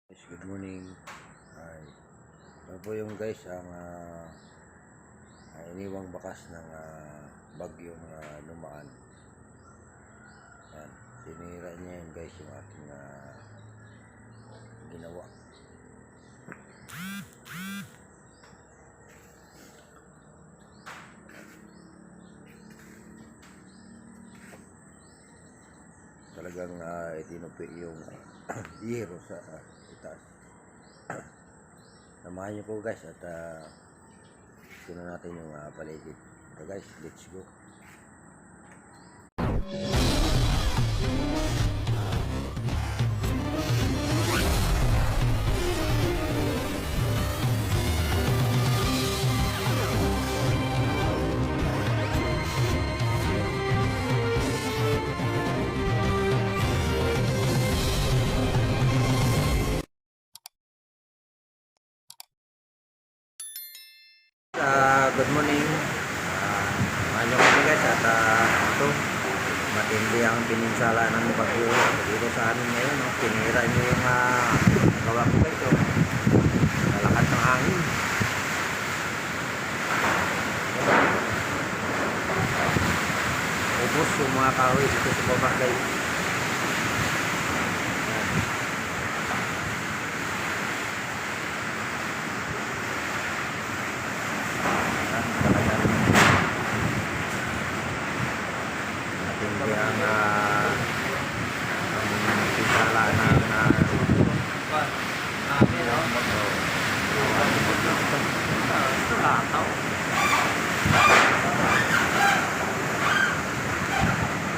Guys, good morning. Ay, ito po yung guys ang iniwang bakas ng bagyong lumaan. Yan, tinira niya yun guys yung aking ginawa. Talagang itinupi yung yero sa itaas. Samahan niyo po guys at ito natin yung paligid. So guys, let's go. Good morning. Manyo kami guys at ito matindi ang pininsala ng bagyo dito sa amin ngayon. Tinira niyo yung gawa ko guys. Nalakas ng hangin. Ubos yung mga kahoy dito sa baba guys. Matindi ang pinsala ng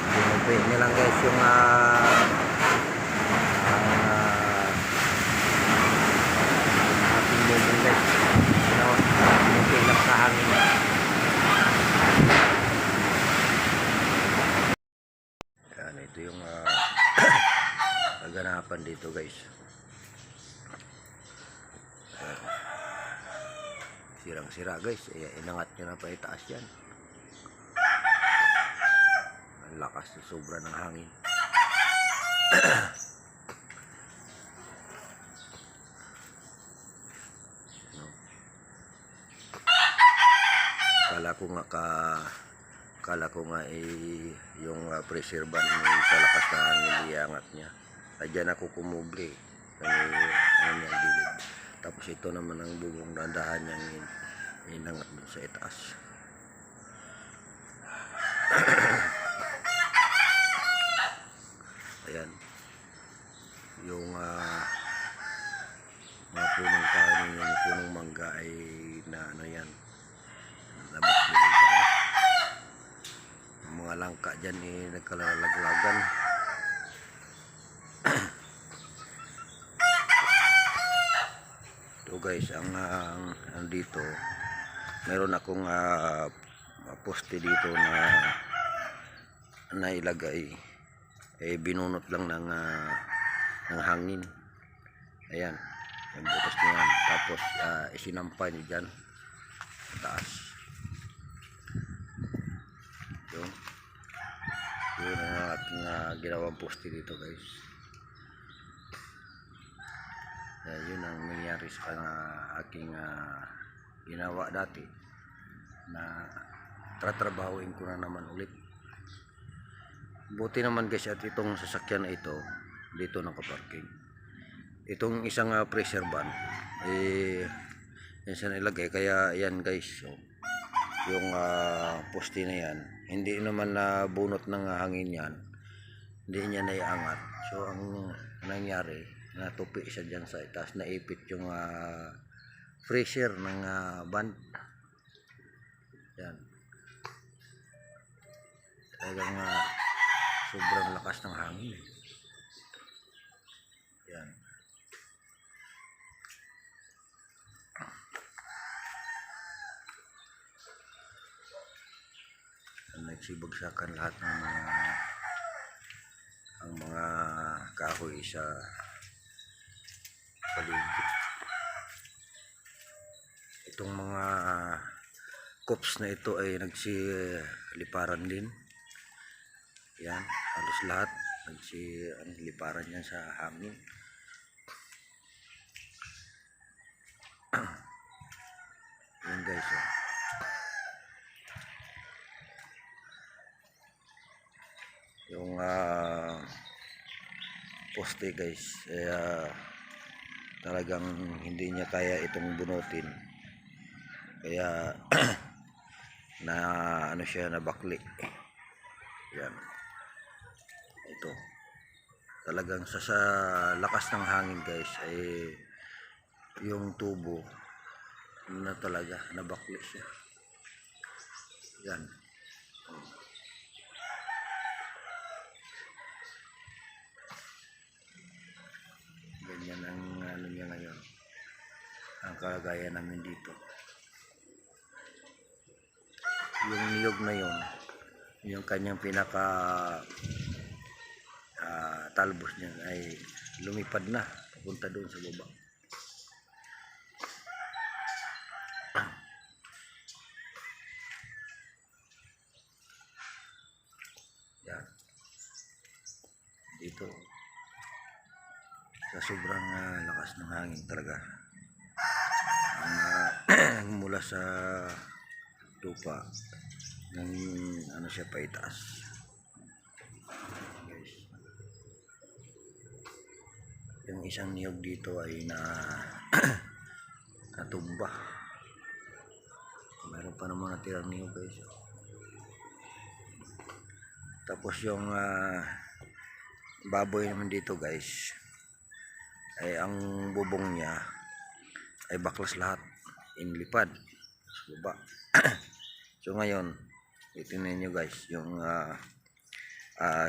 tinupi niya lang guys yung ating bubong guys. Tinupi lang sa hangin. Yan, ito yung kaganapan dito guys. Sirang-sira guys, inangat nyo na pa itaas yan. Ang lakas na sobra ng hangin. No? Kala ko nga yung pressure ban sa lakas na hangin iangat niya. Diyan ako kumubli. Ano niya gilid. Tapos ito naman ang bubong dandahan niyang inangat dun sa itaas. Ayan. Yung mga punong kahoy, yung punong mangga ay na ano yan. Labas din siya. Yung mga langka dyan nagkalalaglagan. So guys, ang dito meron akong poste dito na ilagay, binunot lang ng hangin. Ayan, yung butas na yan. Tapos isinampay niyo dyan taas. Yun ang aking ginawang poste dito guys. Yun ang nangyari sa aking ginawa dati na tatrabahuin ko na naman ulit. Buti naman guys at itong sasakyan na ito dito nakaparking. Itong isang pressure ban yan siya nilagay, kaya yan guys. So, yung poste na yan hindi naman na bunot ng hangin yan, hindi niya naiangat. So ang nangyari, natupi siya dyan sa itaas, naipit yung pressure ng band. Yan, talagang sobrang lakas ng hangin. Yan, nagsibagsakan lahat ng mga kahoy sa paligid. Itong mga cups na ito ay nagsiliparan din. Yan, halos lahat nagsiliparan yan sa hangin. Yun guys, oh. Yung poste guys, talagang hindi niya kaya itong bunutin, kaya na ano siya, na bakli. Yan, ito talagang sa lakas ng hangin guys ay yung tubo na talaga nabakli siya. Yan, ganyan ang ano niya ngayon, ang kalagayan namin dito. Yung niyog na yun, yung kanyang pinaka talbos niya ay lumipad na papunta doon sa baba. Yan, dito sa sobrang lakas ng hangin talaga, mula sa lupa ng ano siya paitaas. Guys, yung isang niyog dito ay natumba. Meron pa naman natirang niyog guys. Tapos yung baboy naman dito guys, ay ang bubong niya ay baklas lahat, inlipad sa baba. So ngayon, itingnan nyo guys yung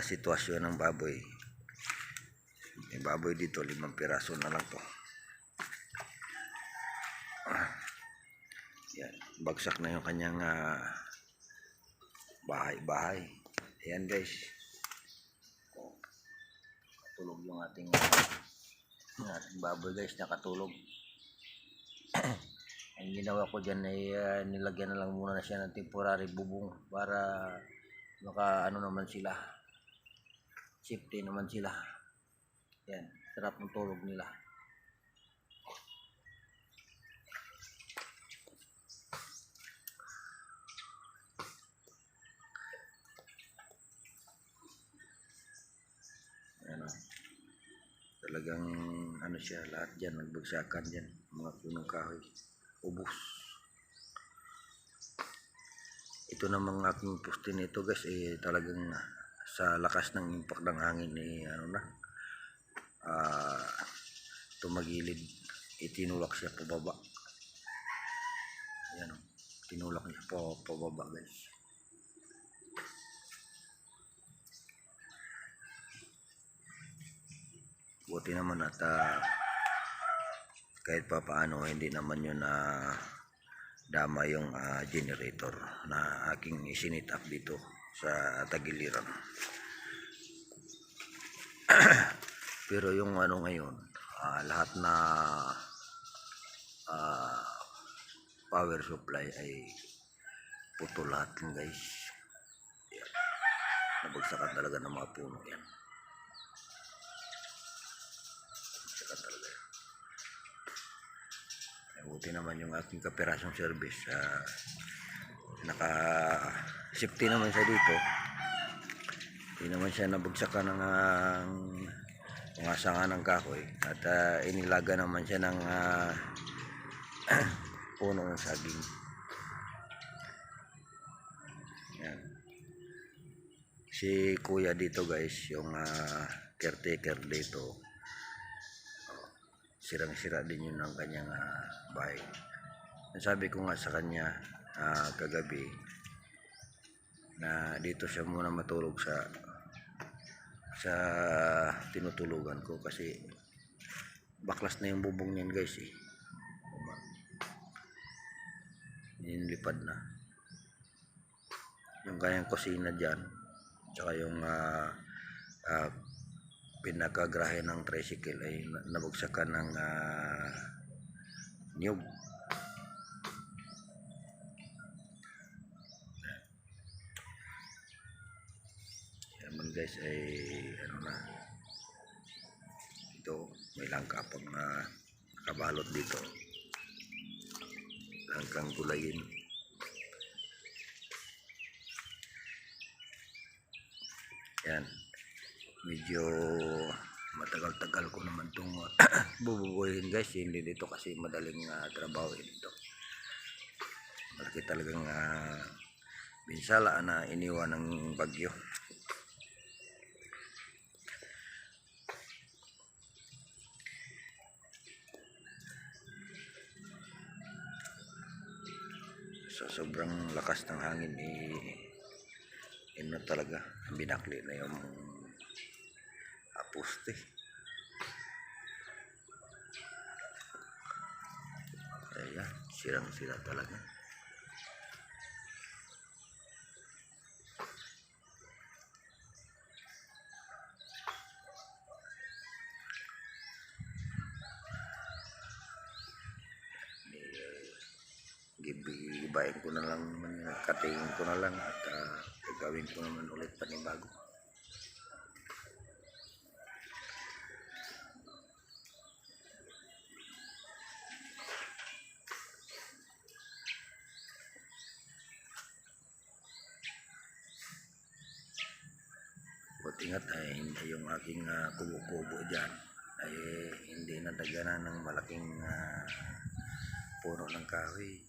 sitwasyon ng baboy. May baboy dito, 5 piraso na lang to. Yan, bagsak na yung kanyang bahay. Ayan guys, katulog yung ating baboy guys, nakatulog. Ang ginawa ko dyan ay nilagyan na lang muna siya ng temporary bubong para maka ano naman sila, safety naman sila. Yan, sarap ng tulog nila. Ano, talagang ano siya, lahat dyan nagbagsakan dyan, mga punong kahoy, ubos. Ito namang aking poste nito guys, talagang sa lakas ng impact ng hangin tumagilid, itinulak siya pababa. Ayan, tinulak niya pababa guys. Buti naman at kahit pa paano hindi naman yun dama yung generator na aking isinit up dito sa tagiliran. Pero yung ano ngayon, lahat na power supply ay puto lahat lang guys. Yan, nabagsakan talaga ng mga puno yan. Nabagsakan talaga. Buti naman yung aking kaoperasyong service, naka safety naman siya dito, hindi naman siya nabagsakan ng mga sanga ng kahoy, at inilaga naman siya ng puno ng saging. Yan, si kuya dito guys, yung caretaker dito, sirang-sira din yun ng kanyang bahay. Sabi ko nga sa kanya kagabi na dito siya muna matulog sa tinutulugan ko, kasi baklas na yung bubong niyan guys nilipad na yung kanyang kusina dyan, tsaka yung pinakagrahe ng tricycle ay nabagsakan ng niyog. Naman guys ay ano na ito, may langka pang nakabalot dito. hanggang gulayin. Yan, medyo matagal-tagal ko naman itong bububuhin guys. Hindi dito kasi madaling trabaho ito. Malaki talagang binsala na iniwan ng bagyo. So sobrang lakas ng hangin na talaga, binakli na yung poste. Ayan, sirang-sira talaga. Gibayin ko na lang, katingin ko na lang at gagawin ko naman ulit panibago. Buti nga't ay hindi yung aking kubo-kubo dyan ay hindi nadaganan ng malaking puno ng kahoy.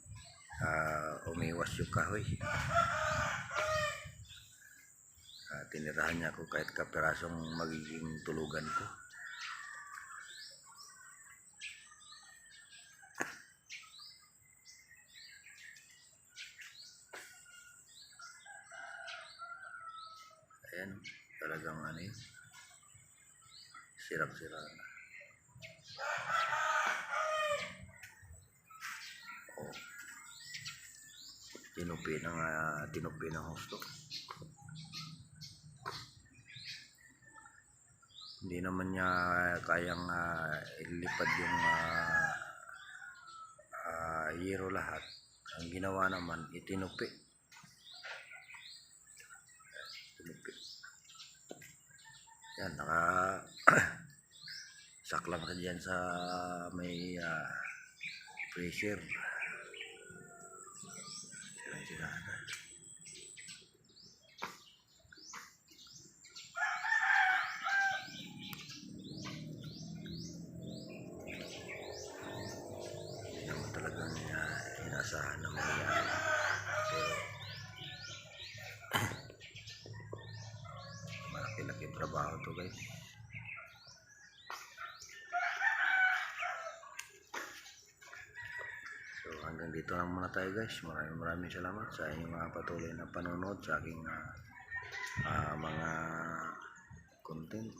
Umiwas yung kahoy. Tinirahan niya ako kahit kapirasong magiging tulugan ko. Ayan, talagang yun, sirang-sira na. Tinupi ng husto. Hindi naman niya kayang ilipad yung yero lahat. Ang ginawa naman itinupi. Yan, saklang ka dyan sa may pressure. Sirang-sira na. Hindi naman talagang inasahan na mangyayari. Pero malaki-laking trabaho to guys. So hanggang dito lang muna tayo guys. Maraming salamat sa inyong mga patuloy na panonood sa aking mga content.